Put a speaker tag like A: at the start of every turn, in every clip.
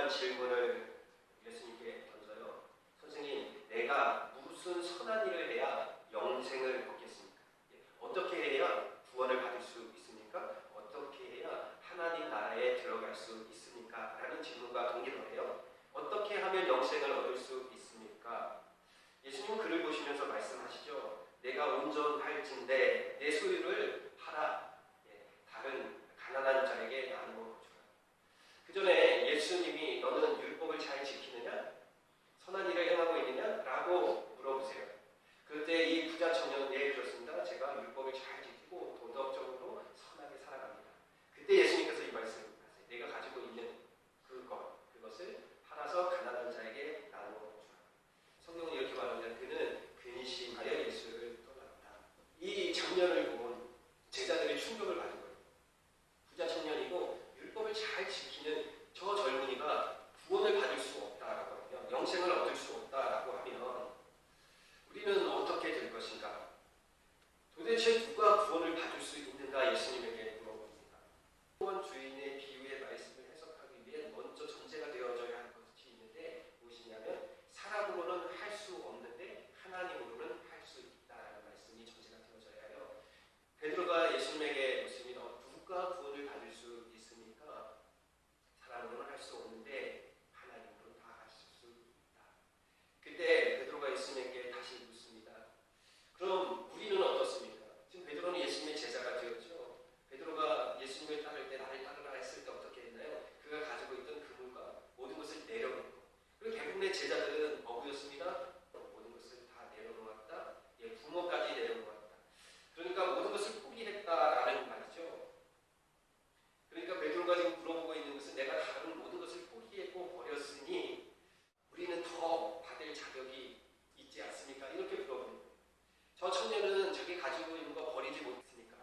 A: 이런 질문을 예수님께 던져요. 선생님, 내가 무슨 선한 일을 해야 영생을 얻겠습니까? 어떻게 해야 구원을 받을 수 있습니까? 어떻게 해야 하나님 나라에 들어갈 수 있습니까? 라는 질문과 동일하네요. 어떻게 하면 영생을 얻을 수 있습니까? 예수님은 그를 보시면서 말씀하시죠. 내가 온전할진대 내 소유를 팔아 다른 가난한 자에게 나누어 주라. 그 전에 예수님이 너는 율법을 잘 지키느냐? 선한 일을 행하고 있느냐? 라고 물어보세요. 그때 이 부자 청년은 네, 그렇습니다. 제가 율법을 잘 지키고 도덕적으로 선하게 살아갑니다. 그때 예수님께서 이 말씀을 하세요. 내가 가지고 있는 그것을 팔아서 가난한 자에게 나누어 주라. 성경은 이렇게 말합니다. 그는 근심하여 예수를 떠났다. 이 장면을 본 제자들이 충격을 받은 거예요. 부자 청년이고 율법을 잘 지키는 저 젊은이가 구원을 받을 수 없다라고 하면, 영생을 얻을 수 없다라고 하면 우리는 어떻게 될 것인가? 도대체 누가 구원을 받을 수 있는가? 예수님에게 물어봅니다. 구원 주인의 비유의 말씀을 해석하기 위해 먼저 전제가 되어져야 할 것이 있는데 무엇이냐면 사람으로는 할 수 없는데 하나님으로는 할 수 있다라는 말씀이 전제가 되어져야 해요. 베드로가 예수님에게 묻습니다. 누가 구원을 받을 수 있습니까? 사람으로는 할 수 없는데 하나님으로는 다 하실 수 있다. 그때 베드로가 예수님에게 다시 묻습니다. 그럼 우리는 어떻습니까? 지금 베드로는 예수님의 제자가 되었죠. 베드로가 예수님을 따를 때 나를 따르라 했을 때 어떻게 했나요? 그가 가지고 있던 그물과 모든 것을 내려놓고, 그리고 대부분의 제자들은 어부였습니다. 모든 것을 다 내려놓았다. 부모까지 내려놓았다. 그러니까 모든 것을 포기했다라는 말이죠. 그러니까 베드로가 지금 물어보고 있는 것은 내가 다른 모든 것을 포기했고 버렸으니 우리는 더 받을 자격이 있지 않습니까? 이렇게 물어보는 거예요. 저 청년은 자기 가지고 있는 거 버리지 못했으니까,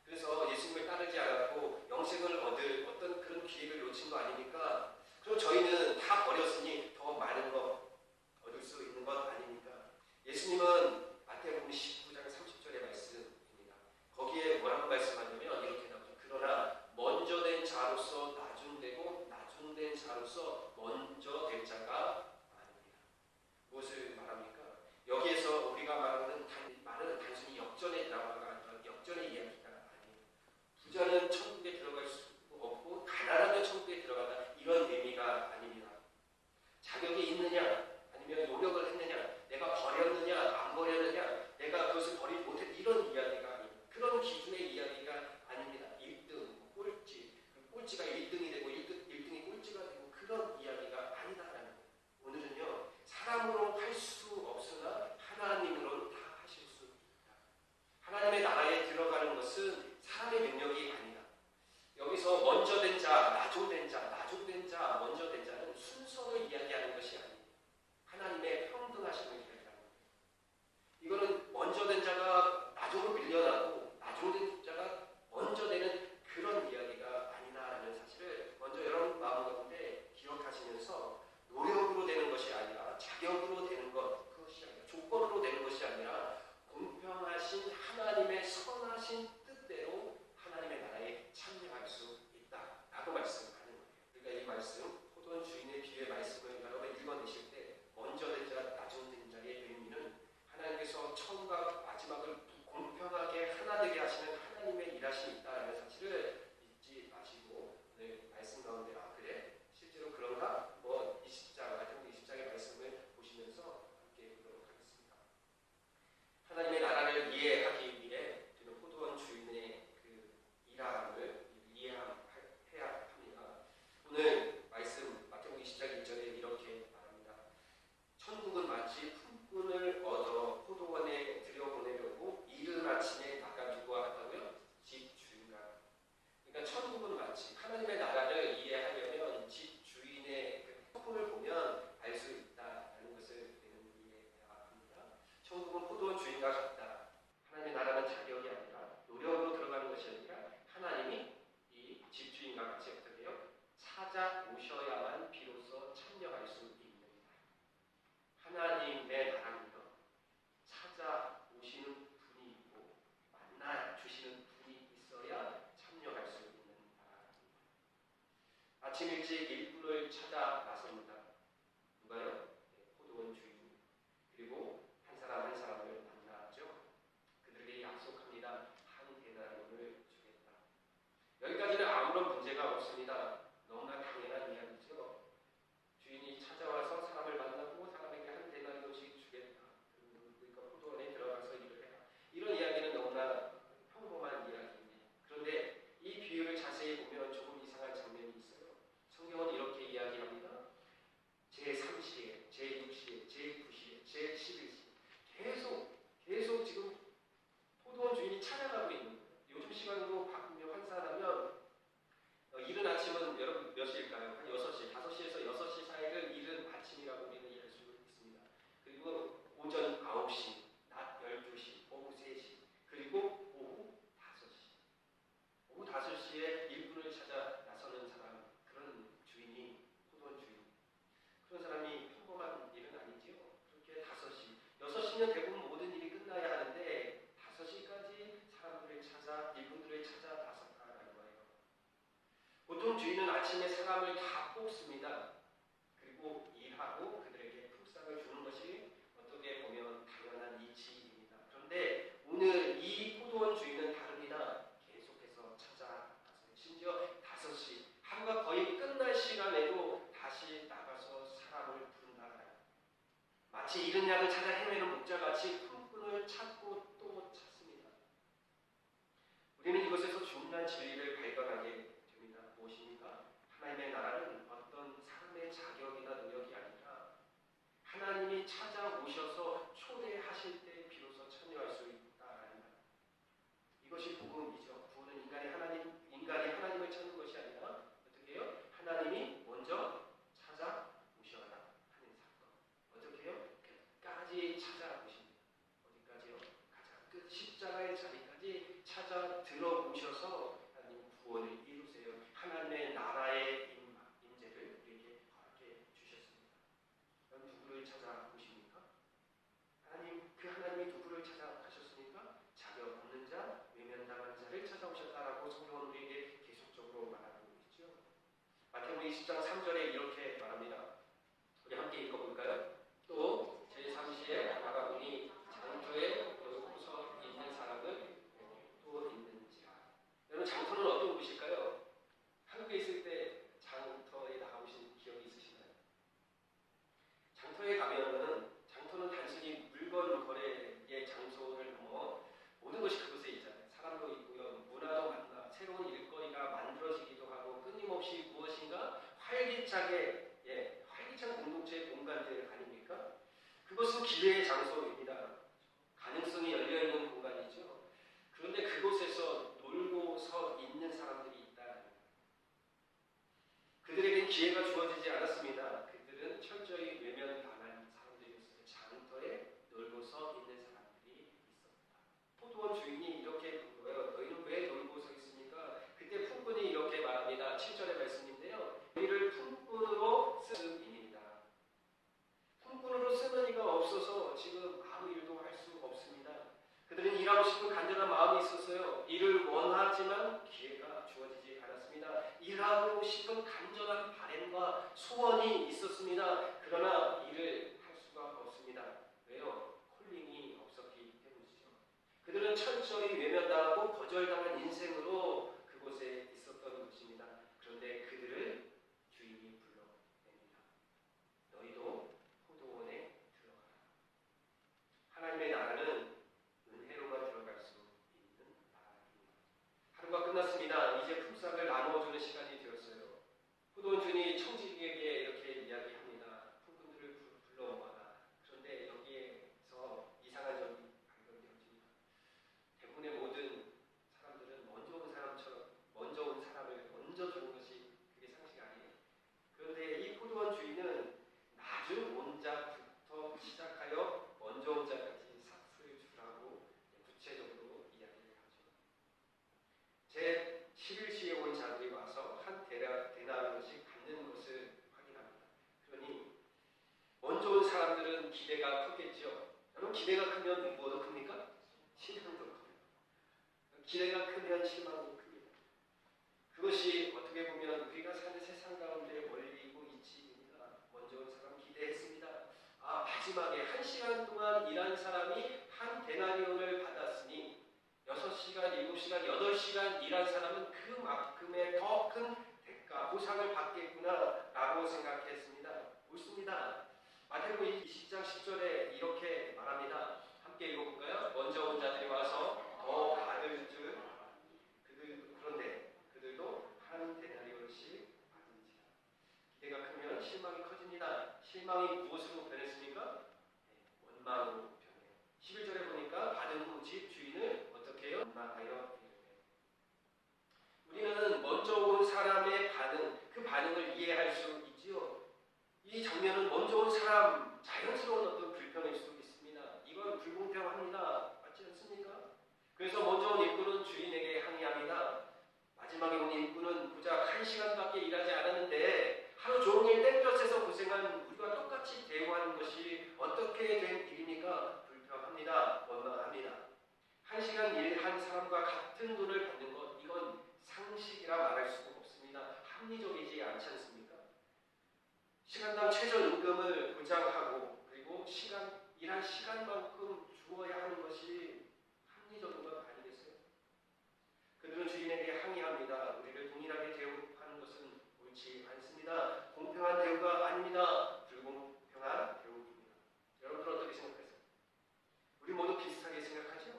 A: 그래서 예수님을 따르지 않았고 영생을 얻을 어떤 그런 기회를 놓친 거 아닙니까? 그럼 저희는 다 버렸으니 더 많은 거 얻을 수 있는 것 찾아 나섭니다. 누가요? 네, 포도원 주인. 그리고 한 사람 한 사람을 만나죠. 그들에게 약속합니다. 한 데나리온을 주겠다. 여기까지는 아무런 문제가 없습니다. 너무나 당연한 이야기죠. 주인이 찾아와서 사람을 만나고 사람에게 한 데나리온씩 주겠다. 그러니까 포도원에 들어가서 일을 해라. 이런 이야기는 너무나 평범한 이야기입니다. 그런데 이 비유를 자세히 보면 조금 이상한 장면이 있어요. 성경은 이렇게 이야기합니다. 제3시에, 제6시에, 제9시에, 제11시에 계속 지금 포도원 주인이 찾아가고 있는 거예요. 요즘 시간으로 바꾸며 환산하면 이른 아침은 여러분 몇 시일까요? 한 6시, 5시에서 6시 사이를 이른 아침이라고 우리는 이해할 수 있습니다. 그리고 오전 9시, 낮 12시, 오후 3시, 그리고 오후 5시. 오후 5시에 일꾼을 찾아 나서는 사람, 그런 주인이 포도원 주인. 그런 사람이 평범한 일은 아니지요. 그렇게 5시, 6시면 대부분 모든 일이 끝나야 하는데 5시까지 사람들을 찾아, 일꾼들을 찾아 나섰다라는 거예요. 보통 주인은 아침에 사람을 다 뽑습니다. 그리고 일하고 그들에게 품삯을 주는 것이 어떻게 보면 당연한 이치입니다. 그런데 오늘 이 포도원 주인은 다릅니다. 계속해서 찾아 나서요. 심지어 5시, 하루가 거의 끝날 시간에도 다시 나가서 사람을 부른다. 마치 잃은 양을 찾아 헤매는 목자같이 품꾼을 찾고 또 찾습니다. 우리는 이것에서 중요한 진리를 발견하게 됩니다. 무엇입니까? 하나님의 나라는 어떤 사람의 자격이나 능력이 아니라 하나님이 찾아오셔서 초대하실 때 비로소 참여할 수 있다라는 말. 이것이 복음이죠. 구원은 인간이 하나님을 찾는 것이 아니라 어떻게 해요? 하나님이 먼저 찾아오셔야 하는 사건. 어떻게 해요? 끝까지 찾아오십니다. 어디까지요? 가장 끝 십자가의 자리까지 찾아 들어오셔서 하나님 구원을 이루세요. 하나님의 나라의 임재를 우리에게 허락해 주셨습니다. 그럼 누구를 찾아오십니까? 하나님이 누구를 찾아가셨습니까? 자격 없는 자, 외면당한 자를 찾아오셨다라고 성경은 우리에게 계속적으로 말하고 있죠. 마태복음 20장 3절에 이렇게 말합니다. 우리 함께 읽어볼까요? 또 제3시에 나가보니 장터에 서 있는 사람은 또 있는지라. 여러분, 장터는 어떤 곳일까요? 한국에 있을 때 장터에 나가보신 기억이 있으신가요? 장터에 가면은 장터는 단순히 물건 거래의 장소를 넘어 모든 것이 그곳에 있잖아요. 사람도 있고요, 문화도 만나, 새로운 일거리가 만들어지기도 하고 끊임없이 무엇인가 활기찬 공동체의 공간들 아닙니까? 그것은 기회의 장소입니다. 가능성이 열려있는 공간이죠. 그런데 그곳에서 놀고 서 있는 사람들이 있다. 그들에겐 기회가 주어지지 않았습니다. 그들은 철저히 외면당한 사람들이었어요. 장터에 놀고 서 있는 사람들이 있었다. 포도원 주인이 이렇게 물어요. 너희는 왜 놀고 서 있습니까? 그때 품꾼이 이렇게 말합니다. 7절의 말씀인데요. 너희를 품꾼으로 쓰는입니다. 품꾼으로 쓰는 이가 없어서 지금 아무 일도 할 수 없습니다. 그들은 일하고 싶은 간절한 마음이 있었어요. 일을 원하지만 기회가 주어지지 않았습니다. 일하고 싶은 간절한 바램과 소원이 있었습니다. 그러나 일을 할 수가 없습니다. 왜요? 콜링이 없었기 때문이죠. 그들은 철저히 외면당하고 거절당한 인생으로 그곳에 있었던 것입니다. 그런데 그들을 주인이 불러냅니다. 너희도 포도원에 들어가라. 하나님의 나라는 은혜로만 들어갈 수 있는 나라입니다. 하루가 끝났습니다. 이제 품삯을 나누어주는 시간이 되었어요. 포도원 주인이 청지기에게 이렇게 이야기합니다. 품꾼들을 불러모아라. 그런데 여기에서 이상한 점이 발견되어집니다. 대부분의 모든 사람들은 먼저 온 사람을 먼저 주는 것이 그게 상식 아니에요. 그런데 이 포도원 주인은 나중 온 자부터 시작하여 먼저 온 자까지 삭스를 주라고 구체적으로 이야기를 하죠. 제11시에 온 자들이 와서 한 데나리온씩 받는 것을 확인합니다. 그러니 먼저 온 사람들은 기대가 컸겠죠. 여러분, 기대가 크면 뭐도 큽니까? 실망도 큽니다. 기대가 크면 실망도 큽니다. 그것이 어떻게 보면 우리가 사는 세상 가운데 원리이고 마지막에 1시간 동안 일한 사람이 한 데나리온을 받았으니 6시간, 7시간, 8시간 일한 사람은 그만큼의 더 큰 대가, 보상을 받겠구나 라고 생각했습니다. 옳습니다. 마태복음 20장 10절에 이렇게 말합니다. 함께 읽어볼까요? 먼저 온 자들이 와서 더 받을 줄 그런데 그들도 한 데나리온씩 받은지라. 기대가 크면 실망이 커집니다. 실망이 무엇으로 변했습니까? 원망으로 변해요. 11절에 보니까 받은 후 집 주인을 어떻게 해요? 원망하여 우리는 먼저 온 사람의 반응, 그 반응을 이해할 수 있지요. 이 장면은 먼저 온 사람 자연스러운 어떤 불평일 수도 있습니다. 이건 불공평합니다. 맞지 않습니까? 그래서 먼저 온 일꾼은 주인에게 항의합니다. 마지막에 온 일꾼은 고작 1시간밖에 일하지 않았는데 하루 종일 땡볕에서 고생한 우리가 똑같이 대우하는 것이 어떻게 된 일입니까? 불평합니다. 원망합니다. 1시간 일한 사람과 같은 돈을 받는 것, 이건 상식이라 말할 수가 없습니다. 합리적이지 않지 않습니까? 시간당 최저임금을 보장하고 그리고 일한 시간만큼 주어야 하는 것이 합리적인 것 아니겠어요? 그들은 주인에게 항의합니다. 우리를 동일하게 대우하는 것은 옳지 않습니다. 공평한 대우가 아닙니다. 불공평한 대우입니다. 여러분들 어떻게 생각하세요? 우리 모두 비슷하게 생각하죠?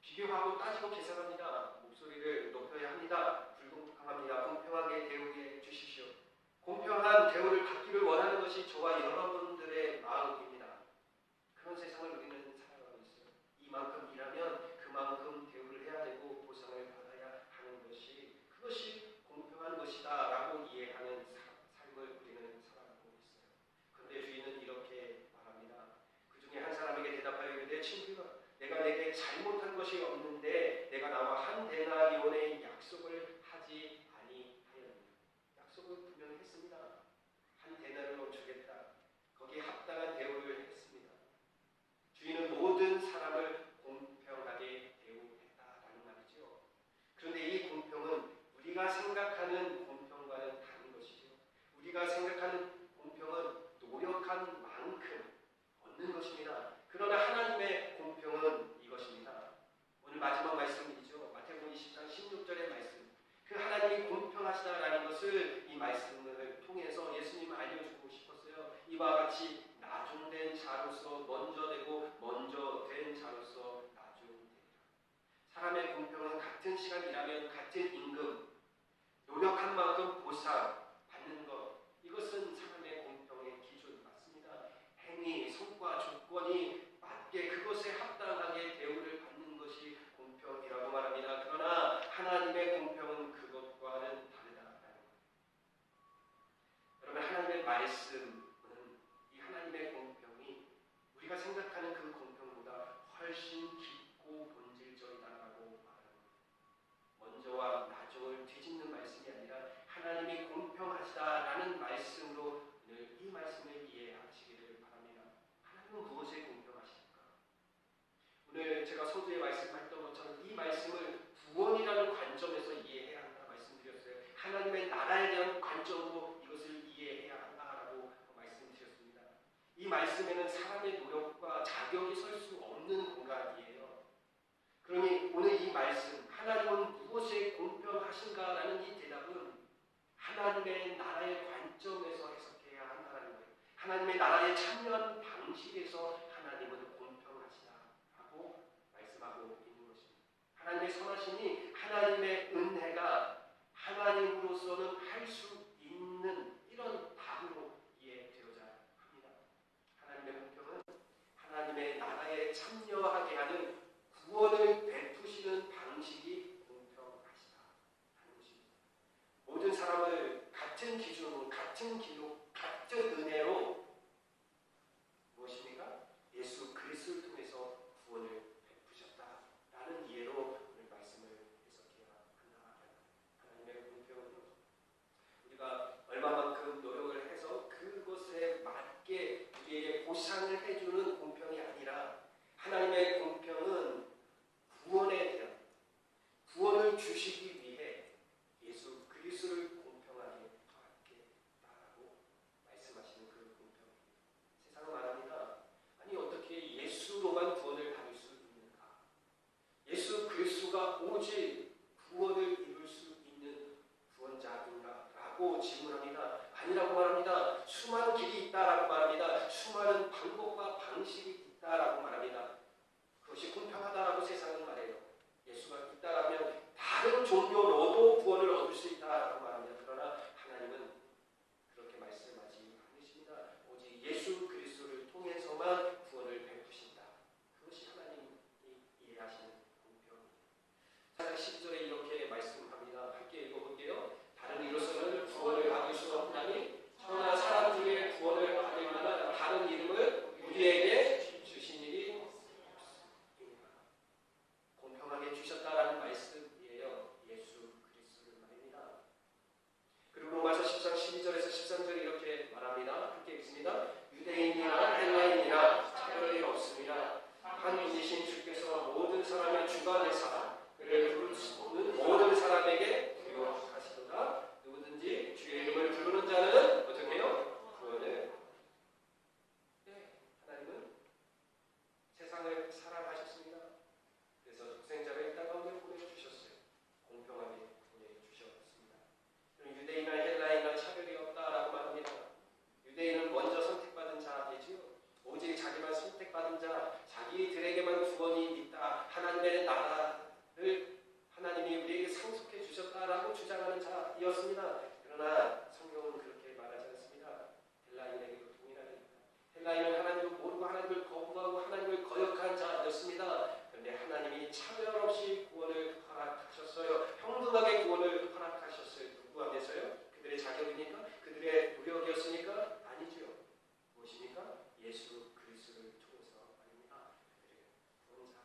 A: 비교하고 따지고 계산합니다. 목소리를 높여야 합니다. 불공평합니다. 공평하게 대우해 주십시오. 공평한 대우를 받기를 원하는 것이 저와 여러분들의 마음입니다. 그런 세상을 우리는 살아가고 있어요. 이만큼 일하면 그만큼 대우를 해야 되고 보상을 받아야 하는 것이 그것이 공평한 것이다 라고 이해하는 삶을 우리는 살아가고 있어요. 그런데 주인은 이렇게 말합니다. 그 중에 한 사람에게 대답하여 이르되 친구야, 내가 내게 잘못한 것이 없는데 내가 나와 한 데나리온의 약속을 하지 아니하였느냐. 약속을 분명히 했습니다. 한 데나리온 주겠다. 거기에 합당한 대우를 했습니다. 주인은 모든 사람을 공평하게 대우했다라는 말이죠. 그런데 이 공평은 우리가 생각하는 공평과는 다른 것이죠. 우리가 생각하는 공평은 노력한 만큼 얻는 것입니다. 그러나 하나님의 공평은 이것입니다. 오늘 마지막 말씀이죠. 마태복음 20장 16절의 말씀. 그 하나님이 공평하시다라는 것을 이 말씀을 통해서 예수님은 알려주고 싶었어요. 이와 같이 나중된 자로서 먼저 되고 먼저 된 자로서 나중되리라. 사람의 공평은 같은 시간 일하면 같은 임금, 노력한 만큼 보상 받는 것, 이것은 사람의 공평의 기준 맞습니다. 행위, 성과, 조건이 맞게 그것에 합당하게 대우를 받는 것이 공평이라고 말합니다. 그러나 하나님의 공평은 그것과는 다르다라는 거예요. 여러분, 하나님의 말씀은 이 하나님의 공평이 우리가 생각하는 그 공평보다 훨씬 깊고 본질적이다라고 말합니다. 먼저와 나중을 뒤집는 말씀이 아니라 하나님이 공평하시다라는 말씀으로 늘 이 말씀을 이해하시기를 바랍니다. 하나님은 무엇에 공평하십니까? 오늘 제가 서두에 말씀했던 것처럼 이 말씀을 구원이라는 관점에서 이해해야 한다 말씀드렸어요. 하나님의 나라에 대한 관점으로 이것을 이해해야 한다라고 말씀드렸습니다. 이 말씀에는 사람의 노력과 자격이 설 수 없는 공간이에요. 그러니 오늘 이 말씀, 하나님은 무엇에 공평하신가라는 이 대답은 하나님의 나라의 관점에서 해석해야 한다는 거예요. 하나님의 나라에 참여하는 방식에서 하나님은 공평하시다라고 말씀하고 있는 것입니다. 하나님의 선하심이 하나님의 은혜가 하나님으로서는 할 수 있는 이런 답으로 이해되어야 합니다. 하나님의 공평은 하나님의 나라에 참여하게 하는 구원을 베푸시는 방식이 공평하시다 하는 것입니다. 모든 사람을 같은 기준으로, 같은 길로, 같은 은혜로 무엇입니까? 예수 그리스도를 통해서 구원을 베푸셨다라는 이해로 오늘 말씀을 해석해야 한다. 하나님의 공평은요, 우리가 오직 자기만 선택받은 자, 자기들에게만 구원이 있다, 하나님의 나라를 하나님이 우리에게 상속해 주셨다라고 주장하는 자이었습니다. 그러나 성경은 그렇게 말하지 않습니다. 헬라인에게도 동일합니다. 헬라인은 하나님을 모르고 하나님을 거부하고 하나님을 거역한 자였습니다. 그런데 하나님이 차별 없이 구원을 허락하셨어요. 평등하게 구원을 허락하셨어요. 누구 안에서요? 그들의 자격이니까? 그들의 노력이었으니까? 아니죠. 무엇입니까? 예수 그리스도를 통해서 말입니다. 그들의 구원자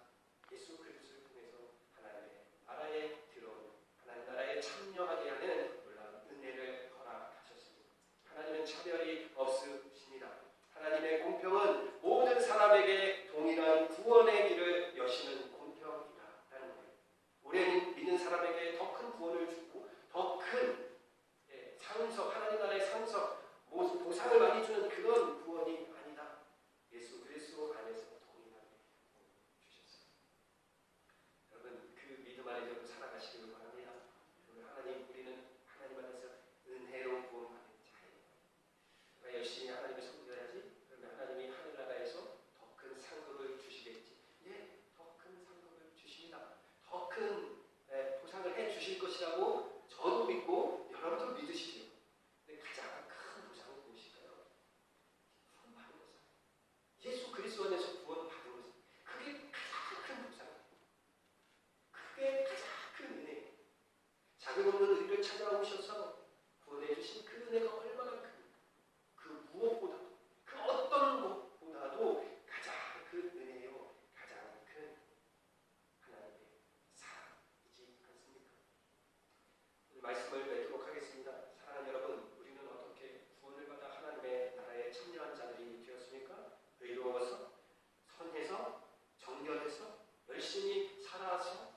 A: 예수 그리스도를 통해서 하나님의 나라에 들어온, 하나님 나라에 참여하게 하는 놀라운 은혜를 허락하셨습니다. 하나님은 차별이 없으십니다. 하나님의 공평은 모든 사람에게 동일한 구원의 길을 여시는 공평이다라는 거예요. 우리는 믿는 사람에게 더 큰 구원을 주고 더 큰 상속, 하나님 나라의 상속, 보상을 많이 주는 그런 구원이 아니다. 예수 그리스도 안에서 동일하게 주셨어요. 여러분 그 믿음 안에서 살아가시기를 바랍니다. 우리는 하나님 안에서 은혜로 구원받은 자예요. 그러니까 열심히 하나님을 섬겨야지. 그러면 하나님이 하늘나라에서 더 큰 상급을 주시겠지. 예, 더 큰 상급을 주십니다. 더 큰 보상을 해주실 것이라고 저도 믿고 여러분도 믿으시죠. 근데 가장 큰 보상은 무엇일까요? 구원받은 것은 예수 그리스도 안에서 구원받은 것은 그게 가장 큰 보상이에요. 그게 가장 큰 은혜예요. 자격 없는 우리를 찾아오셔서 구원해 주신 그 은혜가 얼마나 큽니까? 그 무엇보다도, 그 어떤 것보다도 가장 큰 은혜요, 가장 큰 하나님의 사랑이지 않습니까? 오늘 말씀을 맺도록 하겠습니다. 사랑하는 여러분, 우리는 어떻게 구원을 받아 하나님의 나라에 참여한 자들이 되었습니까? 의로워서, 선해서, 정결해서, 열심히 살아서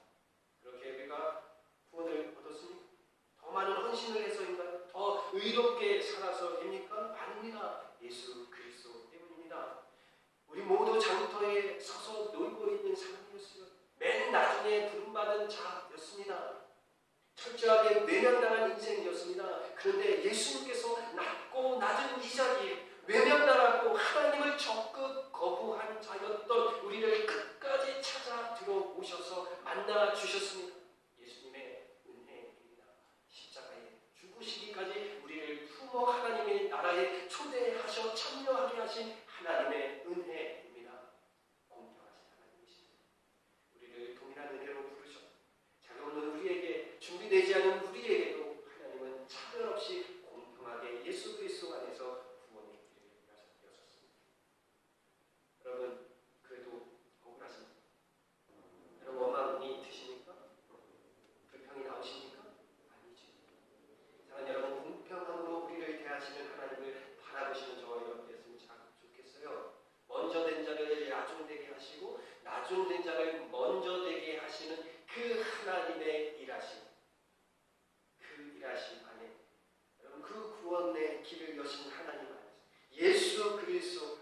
A: 그렇게 우리가 구원을 얻었습니까? 더 많은 헌신을 해서인가요? 더 의롭게 살아서입니까? 아닙니다. 예수 그리스도 때문입니다. 우리 모두 장터에 서서 놀고 있는 사람이었어요. 맨 나중에 부름받은 자였습니다. 철저하게 외면당한 인생이었습니다. 그런데 예수님께서 낮고 낮은 이 자리에 외면당하고 하나님을 적극 거부한 자였던 우리를 끝까지 찾아 들어오셔서 만나 주셨습니다. 예수님의 은혜입니다. 십자가에 죽으시기까지 우리를 품어 하나님의 나라에 초대하셔 참여하게 하신 하나님의 은혜입니다. 공평하신 하나님이십니다. 우리를 동일한 은혜로 부르셨고 자격 없는 우리에게, 준비되지 않은 우리에게도 하나님은 차별 없이 공평하게 예수 그리스도 안에서 구원의 길을 여셨습니다. 여러분 그래도 억울하십니까? 여러분 원망이 드십니까? 불평이 나오십니까? 아니죠. 사랑하는 여러분, 공평함으로 우리를 대하시는 하나님을 바라보시는 저와 여러분 되었으면 참 좋겠어요. 먼저 된 자를 나중되게 하시고 나중된 자를 먼저 되게 하시는 그 하나님의 일하심, 그 일하심 안에 여러분 그 구원의 길을 여신 하나님 안에서 예수 그리스도